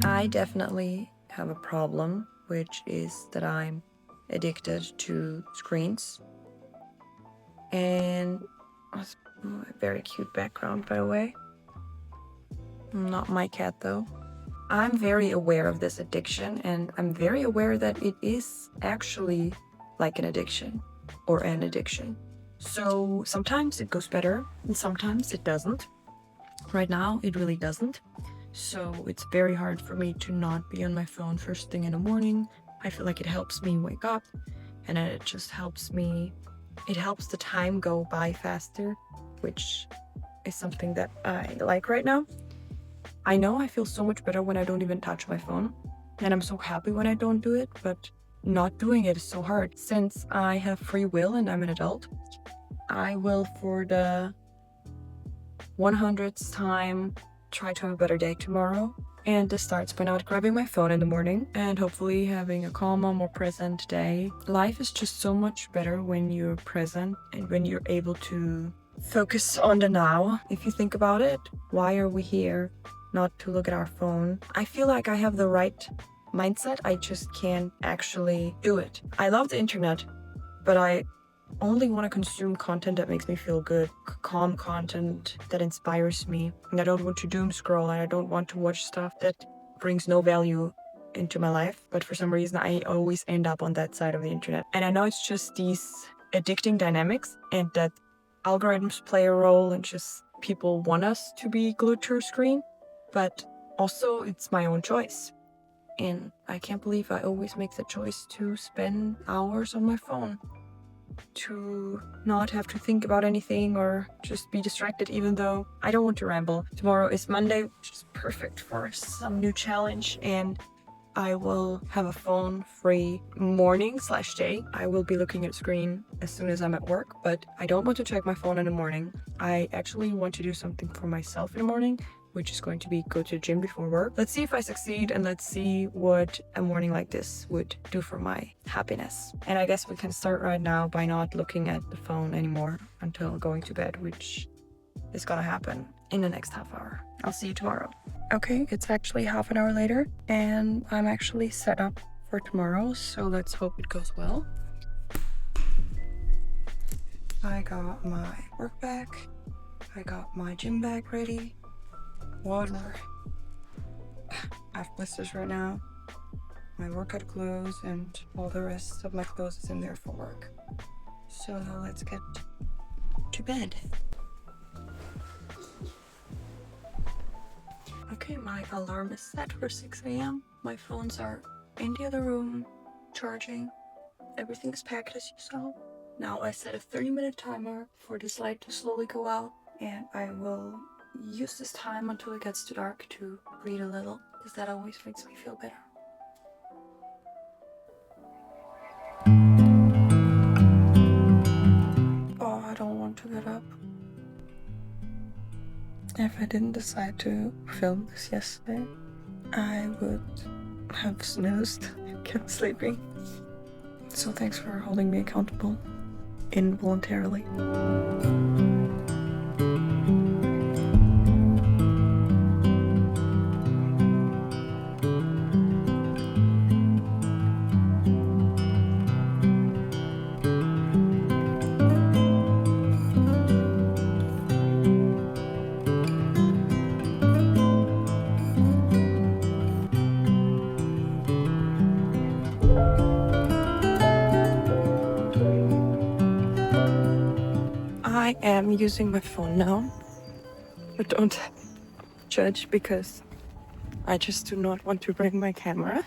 I definitely have a problem, which is that I'm addicted to screens. And a very cute background, by the way. Not my cat, though. I'm very aware of this addiction, and I'm very aware that it is actually like an addiction or an addiction. So sometimes it goes better and sometimes it doesn't. Right now, it really doesn't. So it's very hard for me to not be on my phone first thing in the morning. I feel like it helps me wake up, and it just helps me, it helps the time go by faster, which is something that I like right now. I know I feel so much better when I don't even touch my phone, and I'm so happy when I don't do it, but not doing it is so hard. Since I have free will and I'm an adult, I will, for the 100th time, try to have a better day tomorrow. And this starts by not grabbing my phone in the morning and hopefully having a calmer, more present day. Life is just so much better when you're present and when you're able to focus on the now. If you think about it, why are we here? Not to look at our phone. I feel like I have the right mindset, I just can't actually do it. I love the internet, but I only want to consume content that makes me feel good, calm content that inspires me. And I don't want to doom scroll, and I don't want to watch stuff that brings no value into my life. But for some reason, I always end up on that side of the internet. And I know it's just these addicting dynamics and that algorithms play a role and just people want us to be glued to a screen. But also it's my own choice. And I can't believe I always make the choice to spend hours on my phone, to not have to think about anything or just be distracted, even though I don't want to ramble. Tomorrow is Monday, which is perfect for some new challenge, and I will have a phone-free morning/day. I will be looking at screen as soon as I'm at work, but I don't want to check my phone in the morning. I actually want to do something for myself in the morning, which is going to be go to the gym before work. Let's see if I succeed, and let's see what a morning like this would do for my happiness. And I guess we can start right now by not looking at the phone anymore until going to bed, which is gonna happen in the next half hour. I'll see you tomorrow. Okay, it's actually half an hour later, and I'm actually set up for tomorrow, so let's hope it goes well. I got my work bag, I got my gym bag ready, water. I have blisters right now, my workout clothes, and all the rest of my clothes is in there for work. So now let's get to bed. Okay, my alarm is set for 6 a.m. My phones are in the other room, charging. Everything is packed as you saw. Now I set a 30-minute timer for this light to slowly go out, and I will use this time until it gets too dark to read a little, because that always makes me feel better. Oh, I don't want to get up. If I didn't decide to film this yesterday, I would have snoozed and kept sleeping. So thanks for holding me accountable involuntarily. I am using my phone now, but don't judge because I just do not want to bring my camera.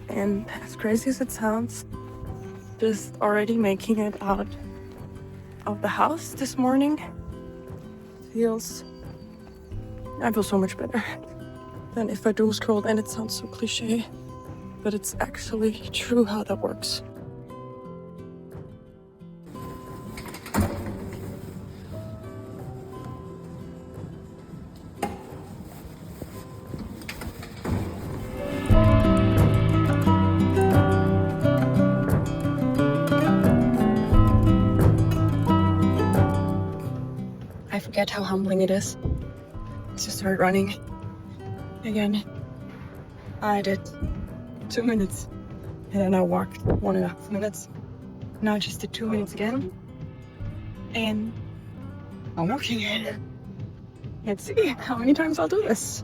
And as crazy as it sounds, just already making it out of the house this morning I feel so much better than if I doom scrolled, and it sounds so cliche, but it's actually true how that works. I forget how humbling it is to start running again. I did 2 minutes and then I walked 1.5 minutes. Now I just did 2 minutes again and I'm walking again. Let's see how many times I'll do this.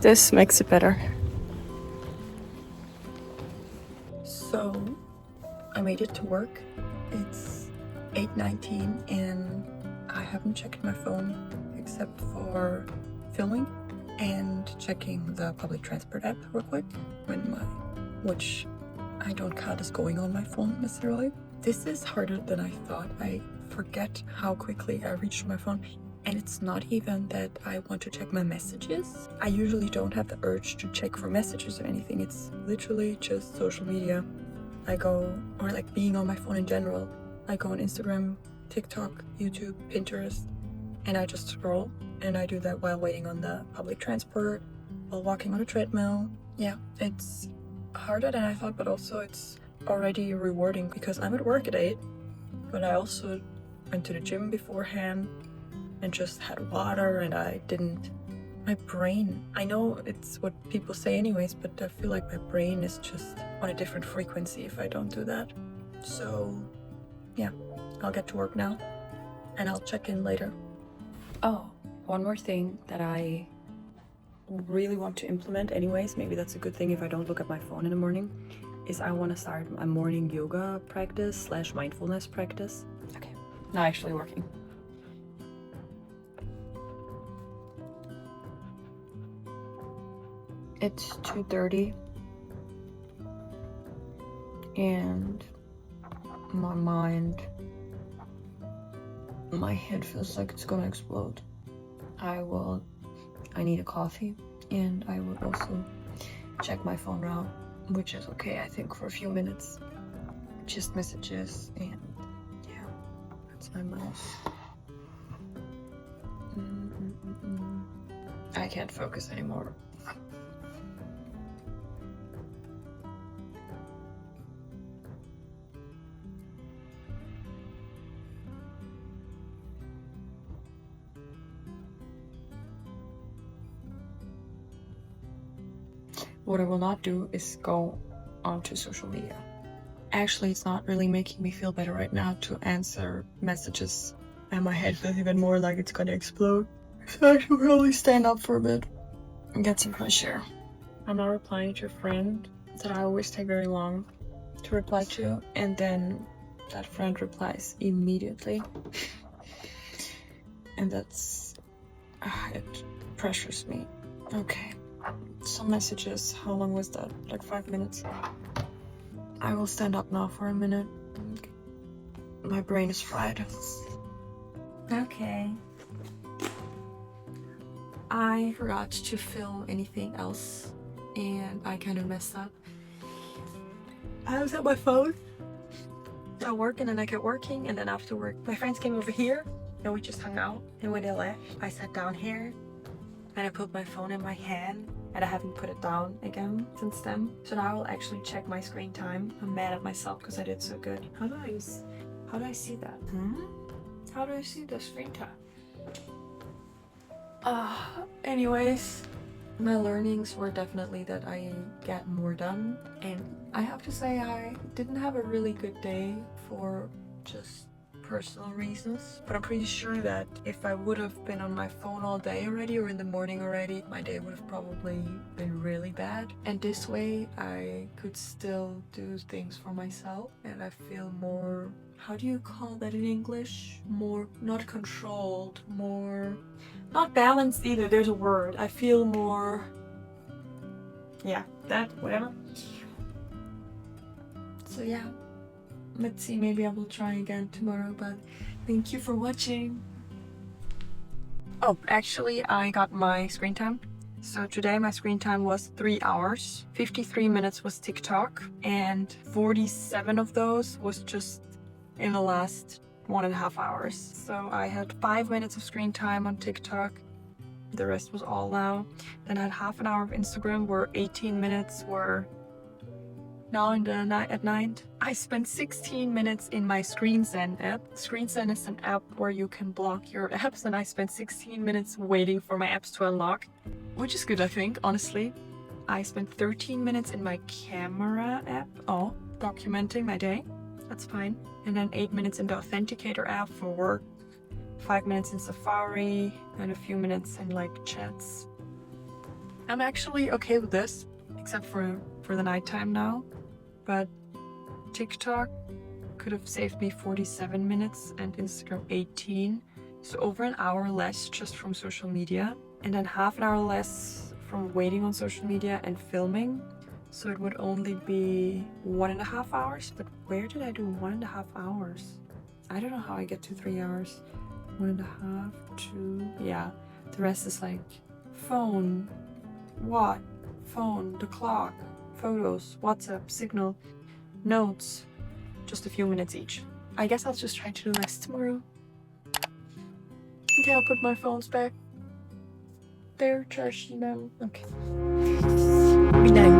This makes it better. So I made it to work. It's 8:19 and I haven't checked my phone except for filming and checking the public transport app real quick which I don't count as going on my phone necessarily. This is harder than I thought. I forget how quickly I reach my phone. And it's not even that I want to check my messages. I usually don't have the urge to check for messages or anything. It's literally just social media. Or like being on my phone in general. I go on Instagram, TikTok, YouTube, Pinterest, and I just scroll. And I do that while waiting on the public transport, while walking on a treadmill. Yeah, it's harder than I thought, but also it's already rewarding because I'm at work at 8, but I also went to the gym beforehand and just had water, and my brain, I know it's what people say anyways, but I feel like my brain is just on a different frequency if I don't do that. So yeah, I'll get to work now and I'll check in later. Oh, one more thing that I really want to implement anyways, maybe that's a good thing if I don't look at my phone in the morning, is I want to start a morning yoga practice / mindfulness practice. Okay, now actually working. It's 2:30 and my head feels like it's gonna explode. I need a coffee and I will also check my phone now, which is okay I think for a few minutes. Just messages and yeah, that's my mouse. I can't focus anymore. What I will not do is go onto social media. Actually, it's not really making me feel better right now to answer messages, and my head feels even more like it's gonna explode. So I should probably stand up for a bit and get some fresh air. I'm not replying to a friend that I always take very long to reply to, and then that friend replies immediately. And that's... it pressures me. Okay. Some messages. How long was that? Like 5 minutes. I will stand up now for a minute. My brain is fried. Okay. I forgot to film anything else and I kind of messed up. I was at my phone. I work and then I kept working, and then after work my friends came over here and we just hung out, and when they left I sat down here and I put my phone in my hand and I haven't put it down again since then. So now I will actually check my screen time. I'm mad at myself because I did so good. How do I see that? How do I see the screen time? Anyways, my learnings were definitely that I get more done, and I have to say I didn't have a really good day for just personal reasons. But I'm pretty sure that if I would have been on my phone all day already or in the morning already, my day would have probably been really bad. And this way I could still do things for myself and I feel more, how do you call that in English? More, not controlled, more, not balanced either, there's a word. I feel more, yeah, that, whatever. So yeah, let's see, maybe I will try again tomorrow, but thank you for watching. Oh, actually I got my screen time. So today my screen time was 3 hours, 53 minutes was TikTok, and 47 of those was just in the last 1.5 hours. So I had 5 minutes of screen time on TikTok, the rest was all now. Then I had half an hour of Instagram where 18 minutes were now in the night at night. I spent 16 minutes in my ScreenSend app. ScreenSend is an app where you can block your apps, and I spent 16 minutes waiting for my apps to unlock, which is good, I think, honestly. I spent 13 minutes in my camera app, documenting my day. That's fine. And then 8 minutes in the Authenticator app for work, 5 minutes in Safari, and a few minutes in like chats. I'm actually okay with this, except for the nighttime now. But TikTok could have saved me 47 minutes and Instagram 18. So over an hour less just from social media, and then half an hour less from waiting on social media and filming. So it would only be 1.5 hours. But where did I do 1.5 hours? I don't know how I get to 3 hours. 1.5, 2, yeah. The rest is like phone, phone, the clock, photos, WhatsApp, Signal, notes, just a few minutes each. I guess I'll just try to do less tomorrow. Okay, I'll put my phones back. They're charged now. Okay. Good night.